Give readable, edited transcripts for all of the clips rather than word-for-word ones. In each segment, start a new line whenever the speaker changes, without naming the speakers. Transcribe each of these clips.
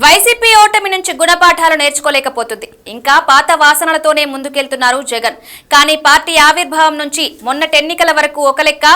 YCP ఓటమి నుంచి గుణపాఠాలు నేర్చుకోలేకపోతుంది. ఇంకా పాత వాసనలతోనే ముందుకెళ్తున్నారు జగన్. కానీ పార్టీ ఆవిర్భావం నుంచి మొన్నటి ఎన్నికల వరకు ఒక లెక్క,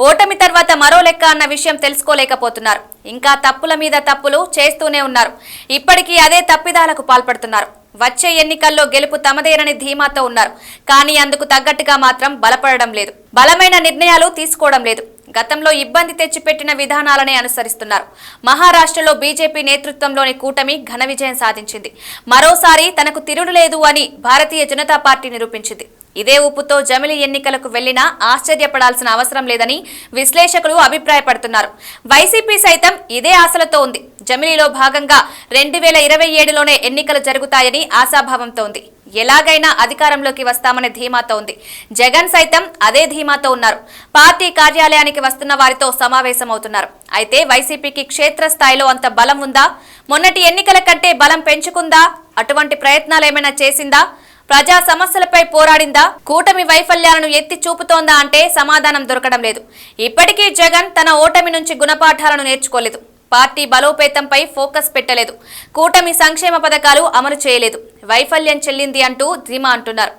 ఓటమి తర్వాత మరో లెక్క అన్న విషయం తెలుసుకోలేకపోతున్నారు. ఇంకా తప్పుల మీద తప్పులు చేస్తూనే ఉన్నారు. ఇప్పటికీ అదే తప్పిదాలకు పాల్పడుతున్నారు. వచ్చే ఎన్నికల్లో గెలుపు తమదేనని ధీమాతో ఉన్నారు. కానీ అందుకు తగ్గట్టుగా మాత్రం బలపడడం లేదు, బలమైన నిర్ణయాలు తీసుకోవడం లేదు. గతంలో ఇబ్బంది తెచ్చిపెట్టిన విధానాలనే అనుసరిస్తున్నారు. మహారాష్ట్రలో బీజేపీ నేతృత్వంలోని కూటమి ఘన విజయం సాధించింది. మరోసారి తనకు తిరుగులేదు అని భారతీయ జనతా పార్టీ నిరూపించింది. ఇదే ఊపుతో జమిలి ఎన్నికలకు వెళ్లినా ఆశ్చర్యపడాల్సిన అవసరం లేదని విశ్లేషకులు అభిప్రాయపడుతున్నారు. వైసీపీ సైతం ఇదే ఆశలతో ఉంది. జమిలిలో భాగంగా 2027లోనే ఎన్నికలు జరుగుతాయని ఆశాభావంతో ఉంది. ఎలాగైనా అధికారంలోకి వస్తామనే ధీమాతో ఉంది. జగన్ సైతం అదే ధీమాతో ఉన్నారు. పార్టీ కార్యాలయానికి వస్తున్న వారితో సమావేశమవుతున్నారు. అయితే వైసీపీకి క్షేత్రస్థాయిలో అంత బలం ఉందా? మొన్నటి ఎన్నికల కంటే బలం పెంచుకుందా? అటువంటి ప్రయత్నాలేమైనా చేసిందా? ప్రజా సమస్యలపై పోరాడిందా? కూటమి వైఫల్యాలను ఎత్తి చూపుతోందా అంటే సమాధానం దొరకడం లేదు. ఇప్పటికీ జగన్ తన ఓటమి నుంచి గుణపాఠాలను నేర్చుకోలేదు. పార్టీ బలోపేతంపై ఫోకస్ పెట్టలేదు. కూటమి సంక్షేమ పథకాలు అమలు చేయలేదు. వైఫల్యం చెల్లింది అంటూ ధీమా అంటున్నారు.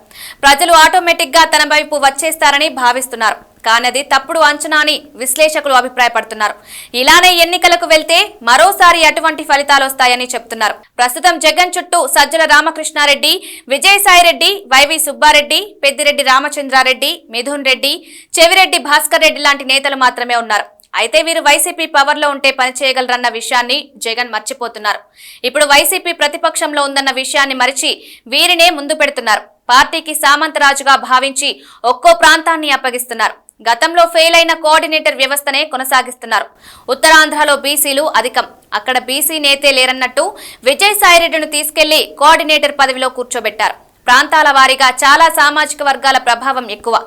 ప్రజలు ఆటోమేటిక్ గా తన వైపు వచ్చేస్తారని భావిస్తున్నారు. కానది తప్పుడు అంచనా అని విశ్లేషకులు అభిప్రాయపడుతున్నారు. ఇలానే ఎన్నికలకు వెళ్తే మరోసారి అటువంటి ఫలితాలు వస్తాయని చెప్తున్నారు. ప్రస్తుతం జగన్ చుట్టూ సజ్జల రామకృష్ణారెడ్డి, విజయసాయిరెడ్డి, వైవి సుబ్బారెడ్డి, పెద్దిరెడ్డి రామచంద్రారెడ్డి, మిథున్ రెడ్డి, చెవిరెడ్డి భాస్కర్ రెడ్డి లాంటి నేతలు మాత్రమే ఉన్నారు. అయితే వీరు వైసీపీ పవర్ లో ఉంటే పని చేయగలరన్న విషయాన్ని జగన్ మర్చిపోతున్నారు. ఇప్పుడు వైసీపీ ప్రతిపక్షంలో ఉందన్న విషయాన్ని మరిచి వీరినే ముందు పెడుతున్నారు. పార్టీకి సామంతరాజుగా భావించి ఒక్కో ప్రాంతాన్ని అప్పగిస్తున్నారు. గతంలో ఫెయిల్ అయిన కోఆర్డినేటర్ వ్యవస్థనే కొనసాగిస్తున్నారు. ఉత్తరాంధ్రలో బీసీలు అధికం, అక్కడ బీసీ నేతే లేరన్నట్టు విజయసాయిరెడ్డిని తీసుకెళ్లి కోఆర్డినేటర్ పదవిలో కూర్చోబెట్టారు. ప్రాంతాల వారీగా చాలా సామాజిక వర్గాల ప్రభావం ఎక్కువ.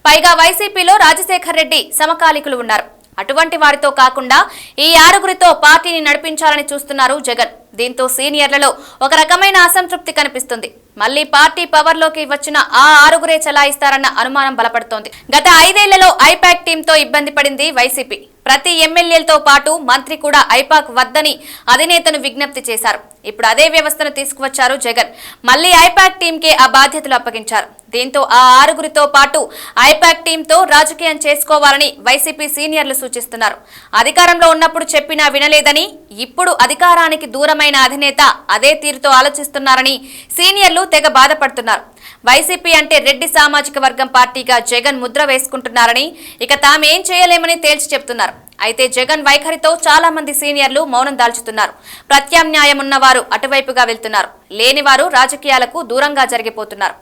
పైగా వైసీపీలో రాజశేఖర్ రెడ్డి సమకాలీకులు ఉన్నారు. అటువంటి వారితో కాకుండా ఈ ఆరుగురితో పార్టీని నడిపించాలని చూస్తున్నారు జగన్. దీంతో సీనియర్లలో ఒక రకమైన అసంతృప్తి కనిపిస్తుంది. మళ్లీ పార్టీ పవర్ లోకి వచ్చిన ఆ ఆరుగురే చలాయిస్తారన్న అనుమానం బలపడుతోంది. గత 5 ఏళ్లలో ఐపాక్ టీంతో ఇబ్బంది పడింది వైసీపీ. ప్రతి ఎమ్మెల్యేలతో పాటు మంత్రి కూడా ఐపాక్ వద్దని అధినేతను విజ్ఞప్తి చేశారు. ఇప్పుడు అదే వ్యవస్థను తీసుకువచ్చారు జగన్. మళ్లీ ఐపాక్ టీంకే ఆ బాధ్యతలు అప్పగించారు. దీంతో ఆ ఆరుగురితో పాటు ఐపాక్ టీంతో రాజకీయం చేసుకోవాలని వైసీపీ సీనియర్లు సూచిస్తున్నారు. అధికారంలో ఉన్నప్పుడు చెప్పినా వినలేదని, ఇప్పుడు అధికారానికి దూరమైన అధినేత అదే తీరుతో ఆలోచిస్తున్నారని సీనియర్లు తెగ బాధపడుతున్నారు. వైసీపీ అంటే రెడ్డి సామాజిక వర్గం పార్టీగా జగన్ ముద్ర వేసుకుంటున్నారని, ఇక తామేం చేయలేమని తేల్చి చెప్తున్నారు. అయితే జగన్ వైఖరితో చాలా మంది సీనియర్లు మౌనం దాల్చుతున్నారు. ప్రత్యామ్నాయం ఉన్నవారు అటువైపుగా వెళ్తున్నారు, లేనివారు రాజకీయాలకు దూరంగా జరిగిపోతున్నారు.